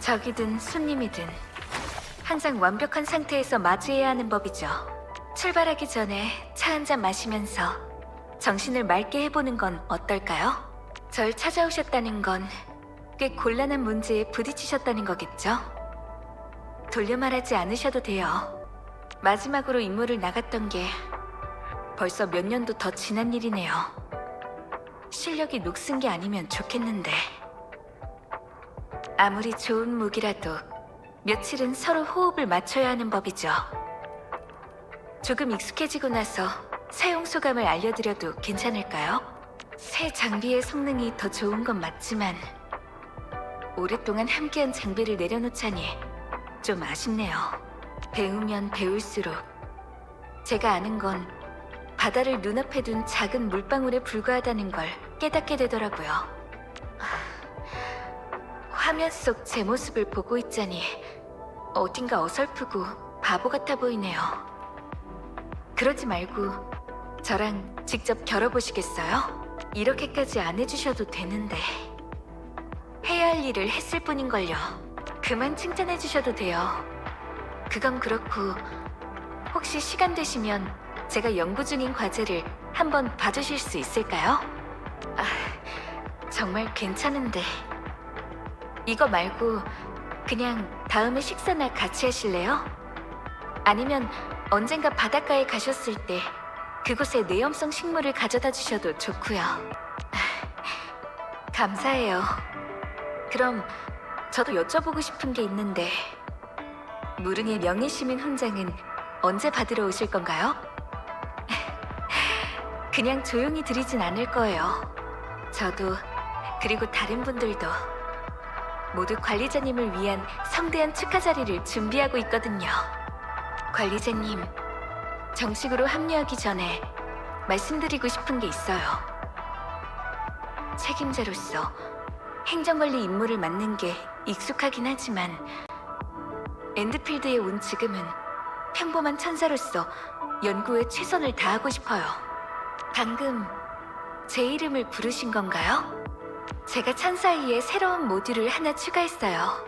적이든 손님이든 항상 완벽한 상태에서 맞이해야 하는 법이죠. 출발하기 전에 차 한 잔 마시면서 정신을 맑게 해보는 건 어떨까요? 절 찾아오셨다는 건 꽤 곤란한 문제에 부딪히셨다는 거겠죠? 돌려 말하지 않으셔도 돼요. 마지막으로 임무를 나갔던 게 벌써 몇 년도 더 지난 일이네요. 실력이 녹슨 게 아니면 좋겠는데. 아무리 좋은 무기라도 며칠은 서로 호흡을 맞춰야 하는 법이죠. 조금 익숙해지고 나서 사용 소감을 알려드려도 괜찮을까요? 새 장비의 성능이 더 좋은 건 맞지만 오랫동안 함께한 장비를 내려놓자니 좀 아쉽네요. 배우면 배울수록 제가 아는 건 바다를 눈앞에 둔 작은 물방울에 불과하다는 걸 깨닫게 되더라고요. 화면 속 제 모습을 보고 있자니 어딘가 어설프고 바보 같아 보이네요. 그러지 말고 저랑 직접 겨뤄보시겠어요? 이렇게까지 안 해주셔도 되는데. 해야 할 일을 했을 뿐인걸요. 그만 칭찬해주셔도 돼요. 그건 그렇고 혹시 시간 되시면 제가 연구 중인 과제를 한번 봐주실 수 있을까요? 정말 괜찮은데. 이거 말고 그냥 다음에 식사나 같이 하실래요? 아니면 언젠가 바닷가에 가셨을 때 그곳에 내염성 식물을 가져다 주셔도 좋고요. 감사해요. 그럼 저도 여쭤보고 싶은 게 있는데 무릉의 명예시민 훈장은 언제 받으러 오실 건가요? 그냥 조용히 드리진 않을 거예요. 저도 그리고 다른 분들도 모두 관리자님을 위한 성대한 축하 자리를 준비하고 있거든요. 관리자님, 정식으로 합류하기 전에 말씀드리고 싶은 게 있어요. 책임자로서 행정관리 임무를 맡는 게 익숙하긴 하지만 엔드필드에 온 지금은 평범한 천사로서 연구에 최선을 다하고 싶어요. 방금 제 이름을 부르신 건가요? 제가 천사이에 새로운 모듈을 하나 추가했어요.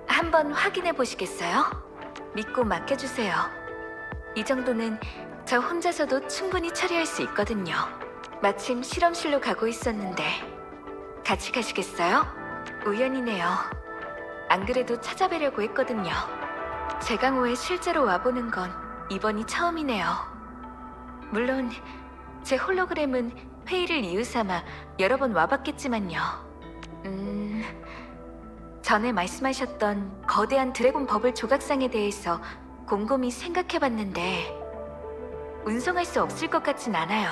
한번 확인해 보시겠어요? 믿고 맡겨주세요. 이 정도는 저 혼자서도 충분히 처리할 수 있거든요. 마침 실험실로 가고 있었는데 같이 가시겠어요? 우연이네요. 안 그래도 찾아뵈려고 했거든요. 제강호에 실제로 와보는 건 이번이 처음이네요. 물론 제 홀로그램은 회의를 이유 삼아 여러 번 와봤겠지만요. 전에 말씀하셨던 거대한 드래곤 버블 조각상에 대해서 곰곰이 생각해봤는데 운송할 수 없을 것 같진 않아요.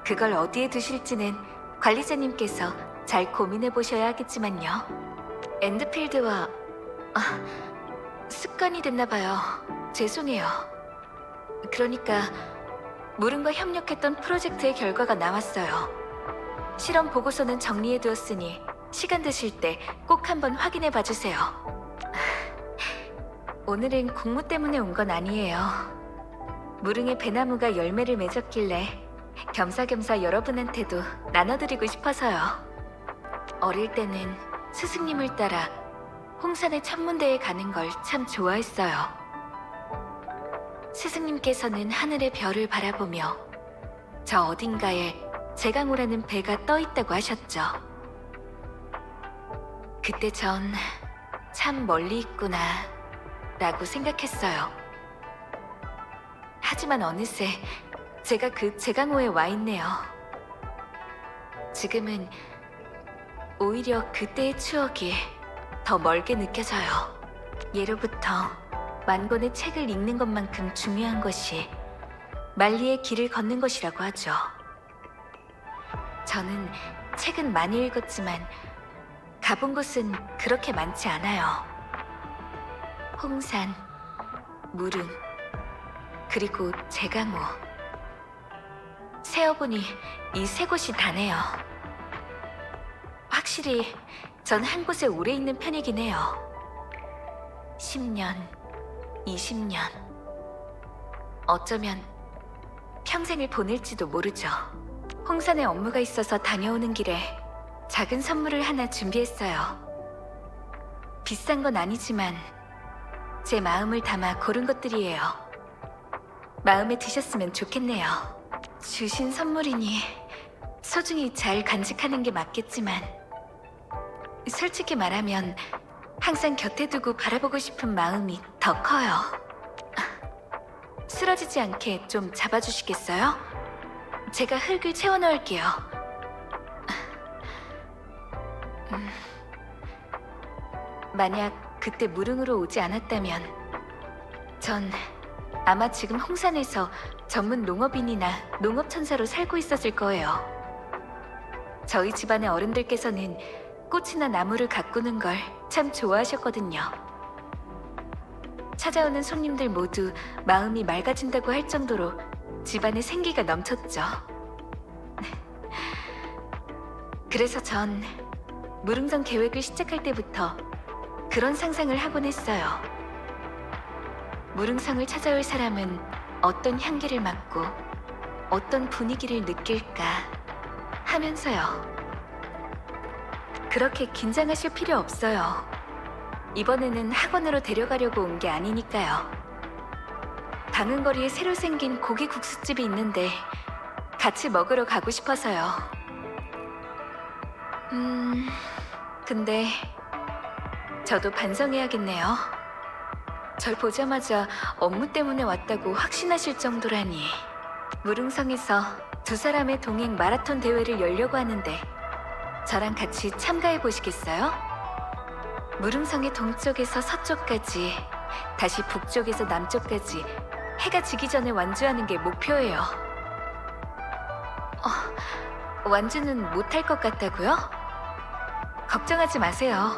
그걸 어디에 두실지는 관리자님께서 잘 고민해보셔야 하겠지만요. 엔드필드와... 습관이 됐나봐요. 죄송해요. 그러니까 무릉과 협력했던 프로젝트의 결과가 나왔어요. 실험 보고서는 정리해두었으니 시간 되실 때 꼭 한번 확인해 봐주세요. 오늘은 공무 때문에 온 건 아니에요. 무릉의 배나무가 열매를 맺었길래 겸사겸사 여러분한테도 나눠드리고 싶어서요. 어릴 때는 스승님을 따라 홍산의 천문대에 가는 걸 참 좋아했어요. 스승님께서는 하늘의 별을 바라보며 저 어딘가에 제강호라는 배가 떠 있다고 하셨죠. 그때 전 참 멀리 있구나 라고 생각했어요. 하지만 어느새 제가 그 제강호에 와 있네요. 지금은 오히려 그때의 추억이 더 멀게 느껴져요. 예로부터 만권의 책을 읽는 것만큼 중요한 것이 만리의 길을 걷는 것이라고 하죠. 저는 책은 많이 읽었지만 가본 곳은 그렇게 많지 않아요. 홍산, 무릉, 그리고 제강호. 세어보니 이 세 곳이 다네요. 확실히 전 한 곳에 오래 있는 편이긴 해요. 10년, 20년. 어쩌면 평생을 보낼지도 모르죠. 홍산에 업무가 있어서 다녀오는 길에 작은 선물을 하나 준비했어요. 비싼 건 아니지만 제 마음을 담아 고른 것들이에요. 마음에 드셨으면 좋겠네요. 주신 선물이니 소중히 잘 간직하는 게 맞겠지만 솔직히 말하면 항상 곁에 두고 바라보고 싶은 마음이 더 커요. 쓰러지지 않게 좀 잡아주시겠어요? 제가 흙을 채워넣을게요. 만약 그때 무릉으로 오지 않았다면 전 아마 지금 홍산에서 전문 농업인이나 농업천사로 살고 있었을 거예요. 저희 집안의 어른들께서는 꽃이나 나무를 가꾸는 걸 참 좋아하셨거든요. 찾아오는 손님들 모두 마음이 맑아진다고 할 정도로 집안에 생기가 넘쳤죠. 그래서 전 무릉선 계획을 시작할 때부터 그런 상상을 하곤 했어요. 무릉성을 찾아올 사람은 어떤 향기를 맡고 어떤 분위기를 느낄까 하면서요. 그렇게 긴장하실 필요 없어요. 이번에는 학원으로 데려가려고 온 게 아니니까요. 방은거리에 새로 생긴 고기 국수집이 있는데 같이 먹으러 가고 싶어서요. 근데 저도 반성해야겠네요. 절 보자마자 업무 때문에 왔다고 확신하실 정도라니. 무릉성에서 두 사람의 동행 마라톤 대회를 열려고 하는데 저랑 같이 참가해 보시겠어요? 무릉성의 동쪽에서 서쪽까지, 다시 북쪽에서 남쪽까지 해가 지기 전에 완주하는 게 목표예요. 완주는 못할 것 같다고요? 걱정하지 마세요.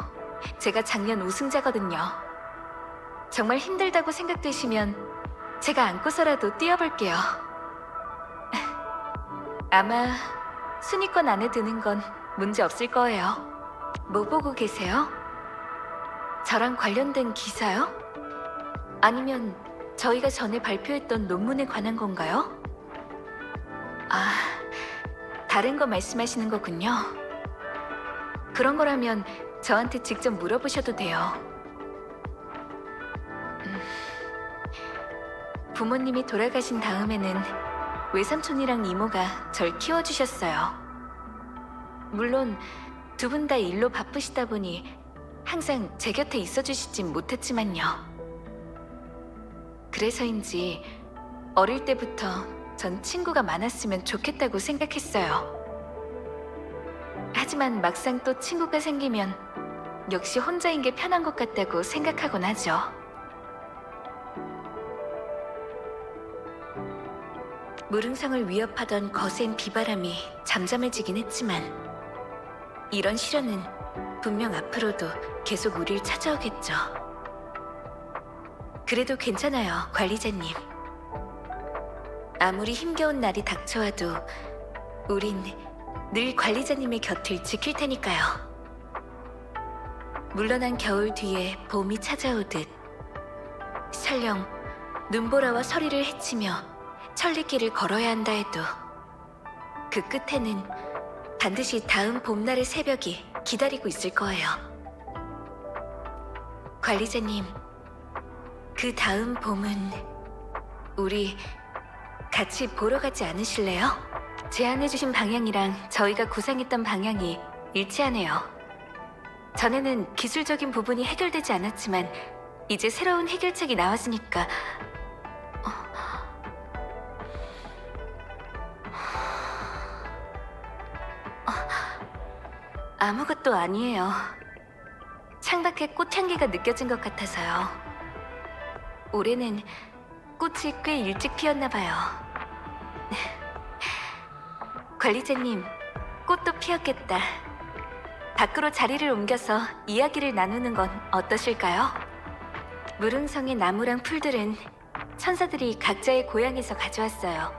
제가 작년 우승자거든요. 정말 힘들다고 생각되시면 제가 안고서라도 뛰어볼게요. 아마 순위권 안에 드는 건 문제 없을 거예요. 뭐 보고 계세요? 저랑 관련된 기사요? 아니면 저희가 전에 발표했던 논문에 관한 건가요? 아, 다른 거 말씀하시는 거군요. 그런 거라면 저한테 직접 물어보셔도 돼요. 부모님이 돌아가신 다음에는 외삼촌이랑 이모가 절 키워주셨어요. 물론 두 분 다 일로 바쁘시다 보니 항상 제 곁에 있어주시진 못했지만요. 그래서인지 어릴 때부터 전 친구가 많았으면 좋겠다고 생각했어요. 하지만 막상 또 친구가 생기면 역시 혼자인 게 편한 것 같다고 생각하곤 하죠. 무릉성을 위협하던 거센 비바람이 잠잠해지긴 했지만 이런 시련은 분명 앞으로도 계속 우릴 찾아오겠죠. 그래도 괜찮아요, 관리자님. 아무리 힘겨운 날이 닥쳐와도 우린 늘 관리자님의 곁을 지킬 테니까요. 물러난 겨울 뒤에 봄이 찾아오듯 설령 눈보라와 서리를 헤치며 천리길을 걸어야 한다 해도 그 끝에는 반드시 다음 봄날의 새벽이 기다리고 있을 거예요. 관리자님, 그 다음 봄은 우리 같이 보러 가지 않으실래요? 제안해주신 방향이랑 저희가 구상했던 방향이 일치하네요. 전에는 기술적인 부분이 해결되지 않았지만 이제 새로운 해결책이 나왔으니까 아무것도 아니에요. 창밖에 꽃향기가 느껴진 것 같아서요. 올해는 꽃이 꽤 일찍 피었나 봐요. 관리자님, 꽃도 피었겠다. 밖으로 자리를 옮겨서 이야기를 나누는 건 어떠실까요? 무릉성의 나무랑 풀들은 천사들이 각자의 고향에서 가져왔어요.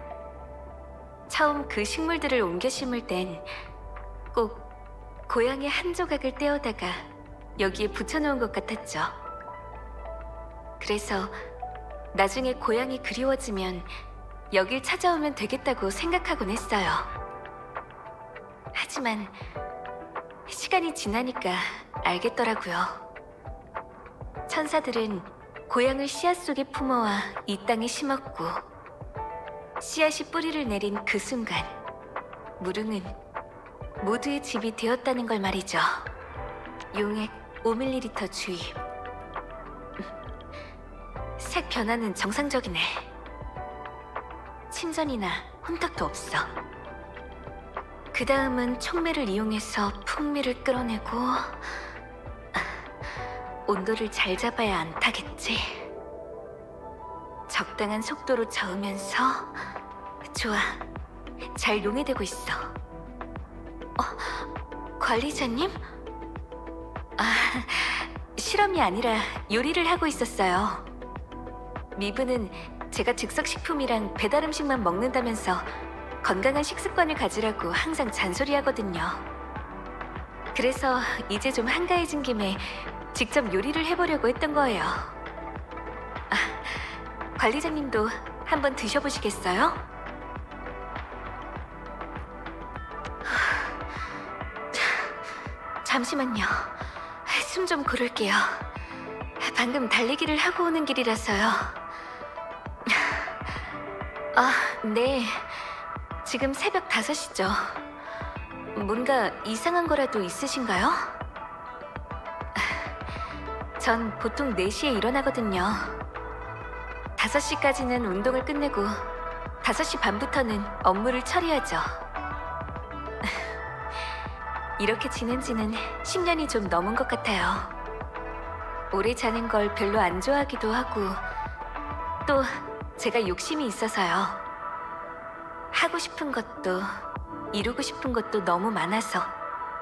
처음 그 식물들을 옮겨 심을 땐 꼭 고향의 한 조각을 떼어다가 여기에 붙여놓은 것 같았죠. 그래서 나중에 고향이 그리워지면 여길 찾아오면 되겠다고 생각하곤 했어요. 하지만 시간이 지나니까 알겠더라고요. 천사들은 고향을 씨앗 속에 품어와 이 땅에 심었고, 씨앗이 뿌리를 내린 그 순간 무릉은 모두의 집이 되었다는 걸 말이죠. 용액 5ml 주입. 색 변화는 정상적이네. 침전이나 혼탁도 없어. 그 다음은 촉매를 이용해서 풍미를 끌어내고, 온도를 잘 잡아야 안 타겠지. 적당한 속도로 저으면서. 좋아, 잘 용해되고 있어. 관리자님? 실험이 아니라 요리를 하고 있었어요. 미브는 제가 즉석식품이랑 배달음식만 먹는다면서 건강한 식습관을 가지라고 항상 잔소리하거든요. 그래서 이제 좀 한가해진 김에 직접 요리를 해보려고 했던 거예요. 관리자님도 한번 드셔보시겠어요? 잠시만요. 숨 좀 고를게요. 방금 달리기를 하고 오는 길이라서요. 네. 지금 새벽 5시죠. 뭔가 이상한 거라도 있으신가요? 전 보통 4시에 일어나거든요. 5시까지는 운동을 끝내고 5시 반부터는 업무를 처리하죠. 이렇게 지낸 지는 10년이 좀 넘은 것 같아요. 오래 자는 걸 별로 안 좋아하기도 하고, 또 제가 욕심이 있어서요. 하고 싶은 것도 이루고 싶은 것도 너무 많아서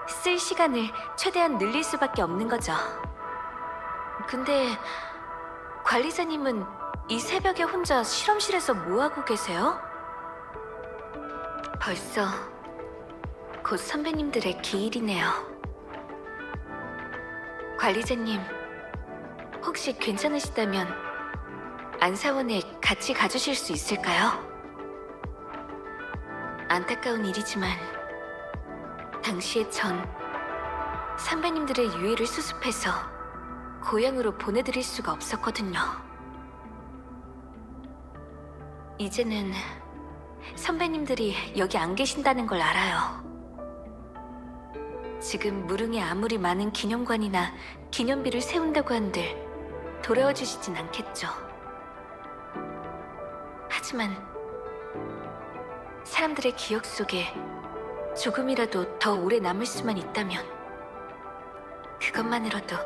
쓸 시간을 최대한 늘릴 수밖에 없는 거죠. 근데 관리자님은 이 새벽에 혼자 실험실에서 뭐 하고 계세요? 벌써 곧 선배님들의 기일이네요. 관리자님, 혹시 괜찮으시다면 안사원에 같이 가주실 수 있을까요? 안타까운 일이지만 당시에 전 선배님들의 유해를 수습해서 고향으로 보내드릴 수가 없었거든요. 이제는 선배님들이 여기 안 계신다는 걸 알아요. 지금 무릉에 아무리 많은 기념관이나 기념비를 세운다고 한들 돌아와 주시진 않겠죠. 하지만 사람들의 기억 속에 조금이라도 더 오래 남을 수만 있다면 그것만으로도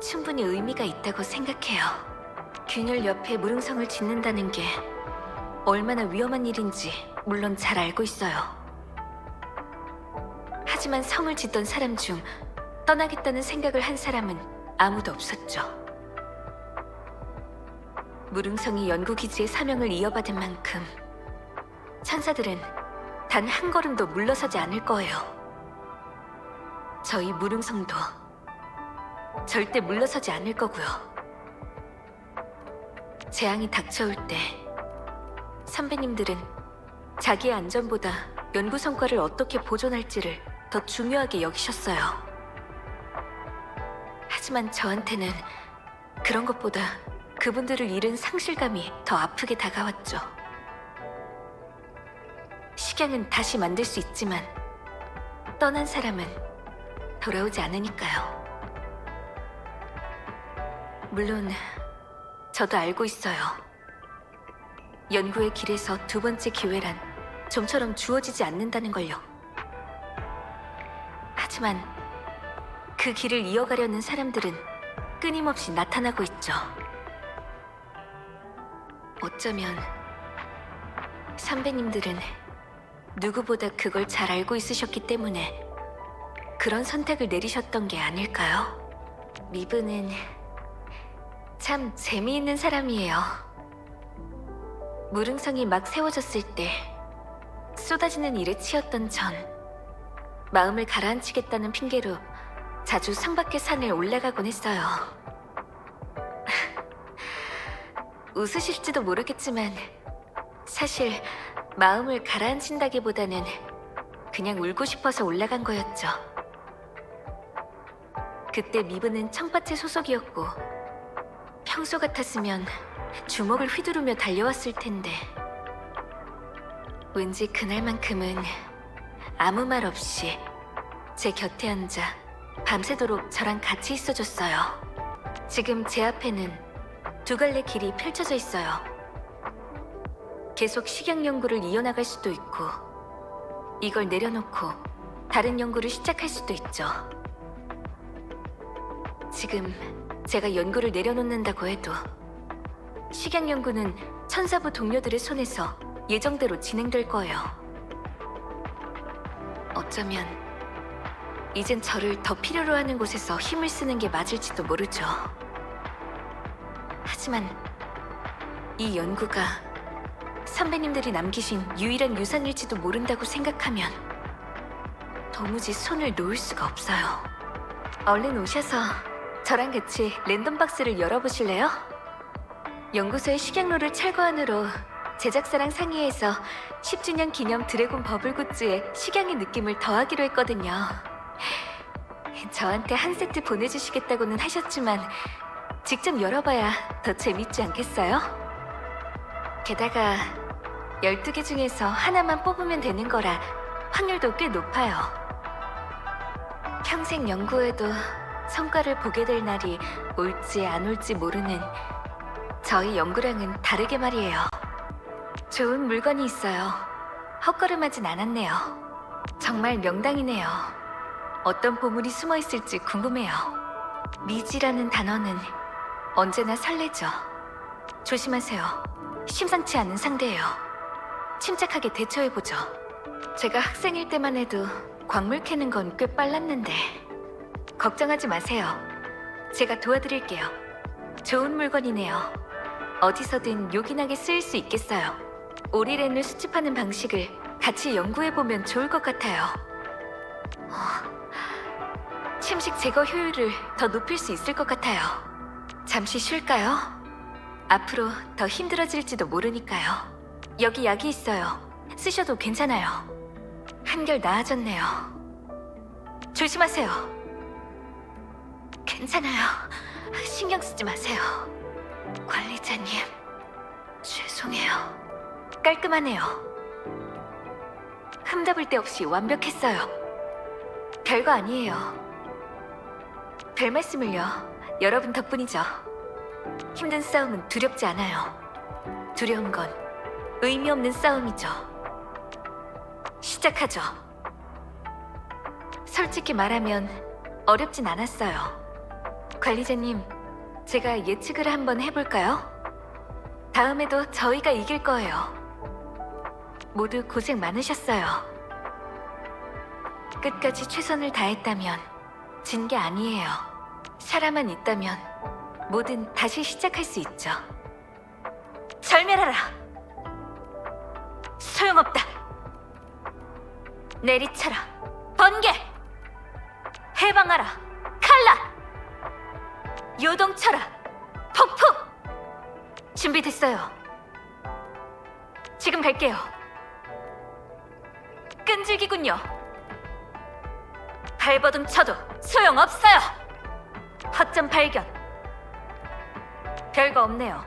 충분히 의미가 있다고 생각해요. 균열 옆에 무릉성을 짓는다는 게 얼마나 위험한 일인지 물론 잘 알고 있어요. 하지만 성을 짓던 사람 중 떠나겠다는 생각을 한 사람은 아무도 없었죠. 무릉성이 연구기지의 사명을 이어받은 만큼 천사들은 단 한 걸음도 물러서지 않을 거예요. 저희 무릉성도 절대 물러서지 않을 거고요. 재앙이 닥쳐올 때 선배님들은 자기의 안전보다 연구 성과를 어떻게 보존할지를 더 중요하게 여기셨어요. 하지만 저한테는 그런 것보다 그분들을 잃은 상실감이 더 아프게 다가왔죠. 식양은 다시 만들 수 있지만 떠난 사람은 돌아오지 않으니까요. 물론 저도 알고 있어요. 연구의 길에서 두 번째 기회란 좀처럼 주어지지 않는다는 걸요. 하지만 그 길을 이어가려는 사람들은 끊임없이 나타나고 있죠. 어쩌면 선배님들은 누구보다 그걸 잘 알고 있으셨기 때문에 그런 선택을 내리셨던 게 아닐까요? 미브는 참 재미있는 사람이에요. 무릉성이 막 세워졌을 때 쏟아지는 일에 치였던 전 마음을 가라앉히겠다는 핑계로 자주 성 밖의 산을 올라가곤 했어요. 웃으실지도 모르겠지만 사실 마음을 가라앉힌다기보다는 그냥 울고 싶어서 올라간 거였죠. 그때 미브는 청파체 소속이었고 평소 같았으면 주먹을 휘두르며 달려왔을 텐데 왠지 그날만큼은 아무 말 없이 제 곁에 앉아 밤새도록 저랑 같이 있어줬어요. 지금 제 앞에는 두 갈래 길이 펼쳐져 있어요. 계속 식약 연구를 이어나갈 수도 있고 이걸 내려놓고 다른 연구를 시작할 수도 있죠. 지금 제가 연구를 내려놓는다고 해도 식약 연구는 천사부 동료들의 손에서 예정대로 진행될 거예요. 어쩌면 이젠 저를 더 필요로 하는 곳에서 힘을 쓰는 게 맞을지도 모르죠. 하지만 이 연구가 선배님들이 남기신 유일한 유산일지도 모른다고 생각하면 도무지 손을 놓을 수가 없어요. 얼른 오셔서 저랑 같이 랜덤 박스를 열어보실래요? 연구소의 식약로를 철거한 후로 제작사랑 상의해서 10주년 기념 드래곤 버블 굿즈에 식양의 느낌을 더하기로 했거든요. 저한테 한 세트 보내주시겠다고는 하셨지만 직접 열어봐야 더 재밌지 않겠어요? 게다가 12개 중에서 하나만 뽑으면 되는 거라 확률도 꽤 높아요. 평생 연구해도 성과를 보게 될 날이 올지 안 올지 모르는 저희 연구량은 다르게 말이에요. 좋은 물건이 있어요. 헛걸음하진 않았네요. 정말 명당이네요. 어떤 보물이 숨어 있을지 궁금해요. 미지라는 단어는 언제나 설레죠. 조심하세요. 심상치 않은 상대예요. 침착하게 대처해보죠. 제가 학생일 때만 해도 광물 캐는 건 꽤 빨랐는데 걱정하지 마세요. 제가 도와드릴게요. 좋은 물건이네요. 어디서든 요긴하게 쓰일 수 있겠어요. 오리렌을 수집하는 방식을 같이 연구해보면 좋을 것 같아요. 침식 제거 효율을 더 높일 수 있을 것 같아요. 잠시 쉴까요? 앞으로 더 힘들어질지도 모르니까요. 여기 약이 있어요. 쓰셔도 괜찮아요. 한결 나아졌네요. 조심하세요. 괜찮아요. 신경 쓰지 마세요. 관리자님, 죄송해요. 깔끔하네요. 흠잡을 데 없이 완벽했어요. 별거 아니에요. 별 말씀을요. 여러분 덕분이죠. 힘든 싸움은 두렵지 않아요. 두려운 건 의미 없는 싸움이죠. 시작하죠. 솔직히 말하면 어렵진 않았어요. 관리자님, 제가 예측을 한번 해볼까요? 다음에도 저희가 이길 거예요. 모두 고생 많으셨어요. 끝까지 최선을 다했다면 진 게 아니에요. 사람만 있다면 뭐든 다시 시작할 수 있죠. 절멸하라! 소용없다! 내리쳐라! 번개! 해방하라! 칼라! 요동쳐라! 폭풍! 준비됐어요. 지금 갈게요. 끈질기군요. 발버둥 쳐도 소용없어요. 허점 발견. 별거 없네요.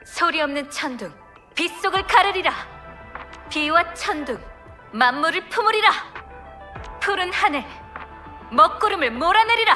소리 없는 천둥, 빗속을 가르리라. 비와 천둥, 만물을 품으리라. 푸른 하늘, 먹구름을 몰아내리라.